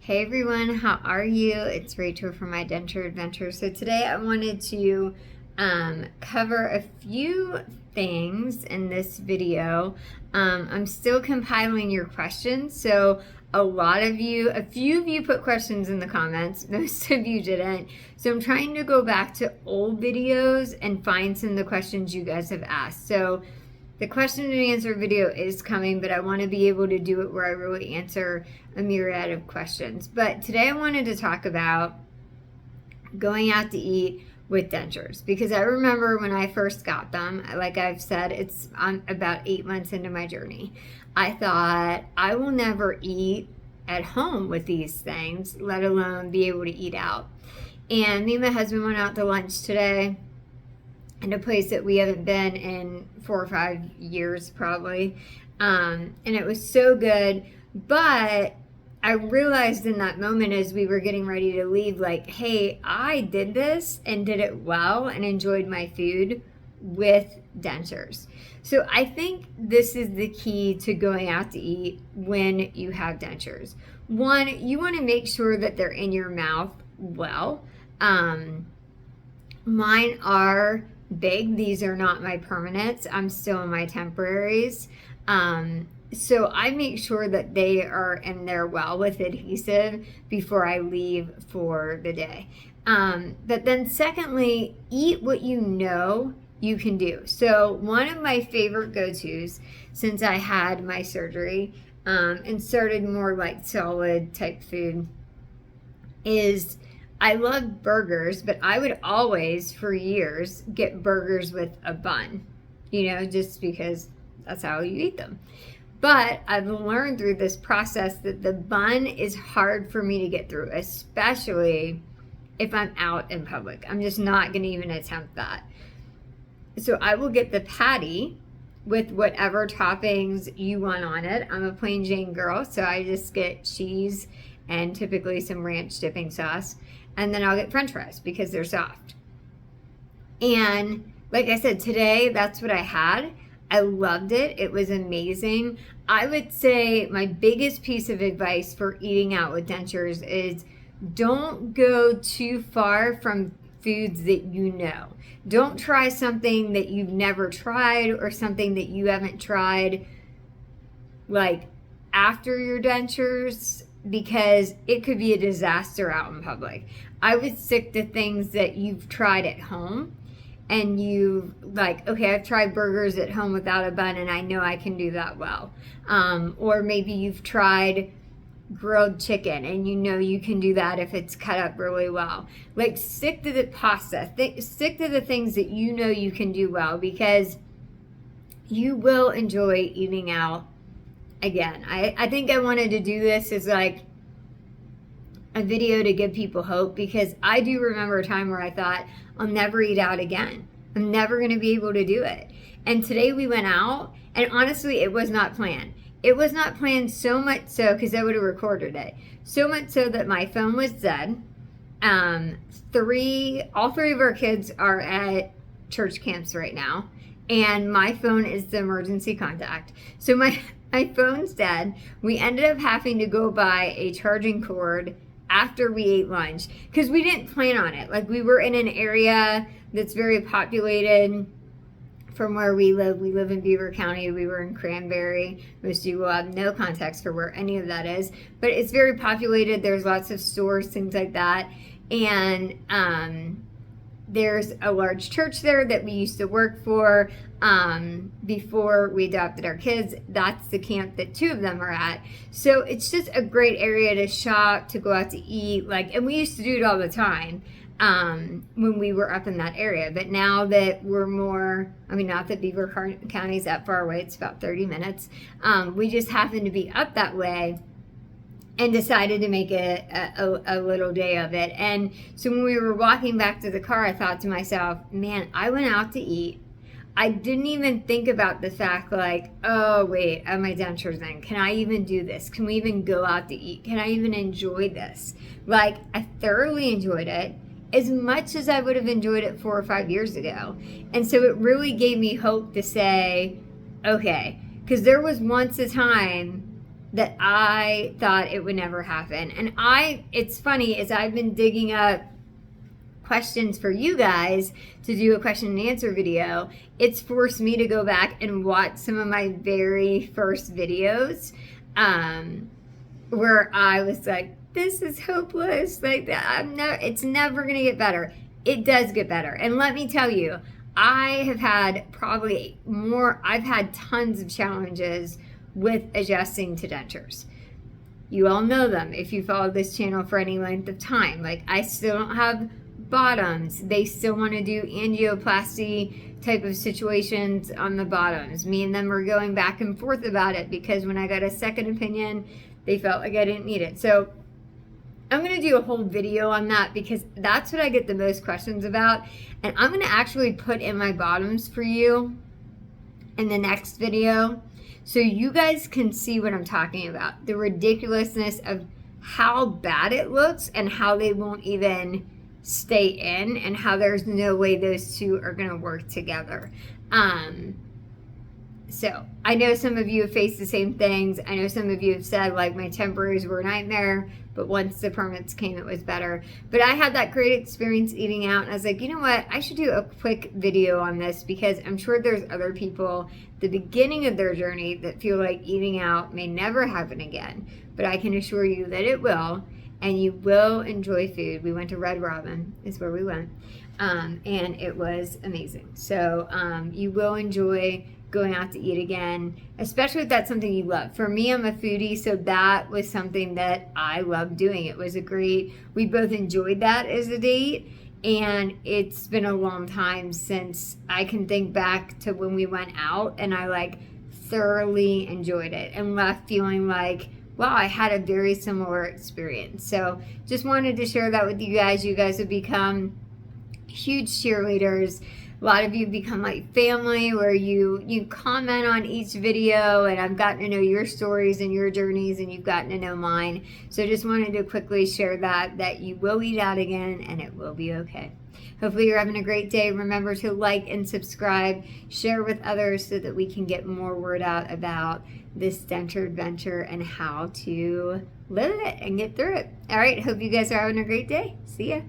Hey everyone, how are you? It's Rachel from my Denture Adventures. So today I wanted to cover a few things in this video. I'm still compiling your questions, so a few of you put questions in the comments, most of you didn't. So I'm trying to go back to old videos and find some of the questions you guys have asked. So the question and answer video is coming, but I want to be able to do it where I really answer a myriad of questions. But today I wanted to talk about going out to eat with dentures, because I remember when I first got them, like I've said, I'm about 8 months into my journey. I thought I will never eat at home with these things, let alone be able to eat out. And me and my husband went out to lunch today in a place that we haven't been in 4 or 5 years probably. And it was so good. But I realized in that moment as we were getting ready to leave, like, hey, I did this and did it well and enjoyed my food with dentures. So I think this is the key to going out to eat when you have dentures. One, you want to make sure that they're in your mouth well. Mine are big. These are not my permanents. I'm still in my temporaries. So I make sure that they are in there well with adhesive before I leave for the day. But then secondly, eat what you know you can do. So one of my favorite go-tos since I had my surgery and started more like solid type food is I love burgers, but I would always, for years, get burgers with a bun, just because that's how you eat them. But I've learned through this process that the bun is hard for me to get through, especially if I'm out in public. I'm just not going to even attempt that. So I will get the patty with whatever toppings you want on it. I'm a plain Jane girl, so I just get cheese and typically some ranch dipping sauce. And then I'll get french fries because they're soft. And like I said, today, that's what I had. I loved it. It was amazing. I would say my biggest piece of advice for eating out with dentures is don't go too far from foods that you know. Don't try something that you've never tried or something that you haven't tried like after your dentures, because it could be a disaster out in public. I would stick to things that you've tried at home and you like, okay, I've tried burgers at home without a bun and I know I can do that well. Or maybe you've tried grilled chicken and you can do that if it's cut up really well. Like, stick to the pasta, stick to the things that you know you can do well, because you will enjoy eating out again. I think I wanted to do this as like a video to give people hope, because I do remember a time where I thought, I'll never eat out again. I'm never going to be able to do it. And today we went out, and honestly, it was not planned. It was not planned, so much so, because I would have recorded it. So much so that my phone was dead. All three of our kids are at church camps right now, and my phone is the emergency contact. So my phone's dead. We ended up having to go buy a charging cord after we ate lunch, because we didn't plan on it. Like, we were in an area that's very populated from where we live. We live in Beaver County. We were in Cranberry. Most of you will have no context for where any of that is, but it's very populated. There's lots of stores, things like that. And there's a large church there that we used to work for before we adopted our kids. That's the camp that 2 of them are at. So it's just a great area to shop, to go out to eat. And we used to do it all the time when we were up in that area. But now that we're more, not that Beaver County is that far away, it's about 30 minutes. We just happen to be up that way and decided to make a little day of it. And so when we were walking back to the car, I thought to myself, man, I went out to eat. I didn't even think about the fact like, oh, wait, I have my dentures in. Can I even do this? Can we even go out to eat? Can I even enjoy this? Like, I thoroughly enjoyed it as much as I would have enjoyed it 4 or 5 years ago. And so it really gave me hope to say, okay, because there was once a time that I thought it would never happen. And it's funny, as I've been digging up questions for you guys to do a question and answer video, it's forced me to go back and watch some of my very first videos, where I was like, this is hopeless, like it's never gonna get better. It does get better. And let me tell you, I've had tons of challenges with adjusting to dentures. You all know them if you followed this channel for any length of time. Like, I still don't have bottoms. They still want to do angioplasty type of situations on the bottoms. Me and them were going back and forth about it, because when I got a second opinion, they felt like I didn't need it. So I'm going to do a whole video on that, because that's what I get the most questions about. And I'm going to actually put in my bottoms for you in the next video, so you guys can see what I'm talking about. The ridiculousness of how bad it looks, and how they won't even stay in, and how there's no way those two are going to work together. So I know some of you have faced the same things. I know some of you have said, like, my temporaries were a nightmare, but once the permits came, it was better. But I had that great experience eating out, and I was like, you know what? I should do a quick video on this, because I'm sure there's other people at the beginning of their journey that feel like eating out may never happen again. But I can assure you that it will, and you will enjoy food. We went to Red Robin, is where we went, and it was amazing. So you will enjoy going out to eat again, especially if that's something you love. For me, I'm a foodie, so that was something that I loved doing. It was we both enjoyed that as a date, and it's been a long time since I can think back to when we went out and I like thoroughly enjoyed it and left feeling like, wow, I had a very similar experience. So just wanted to share that with you guys. You guys have become huge cheerleaders. A lot of you become like family, where you comment on each video, and I've gotten to know your stories and your journeys, and you've gotten to know mine. So just wanted to quickly share that you will eat out again, and it will be okay. Hopefully you're having a great day. Remember to like and subscribe, share with others, so that we can get more word out about this denture adventure and how to live it and get through it. All right, hope you guys are having a great day. See ya.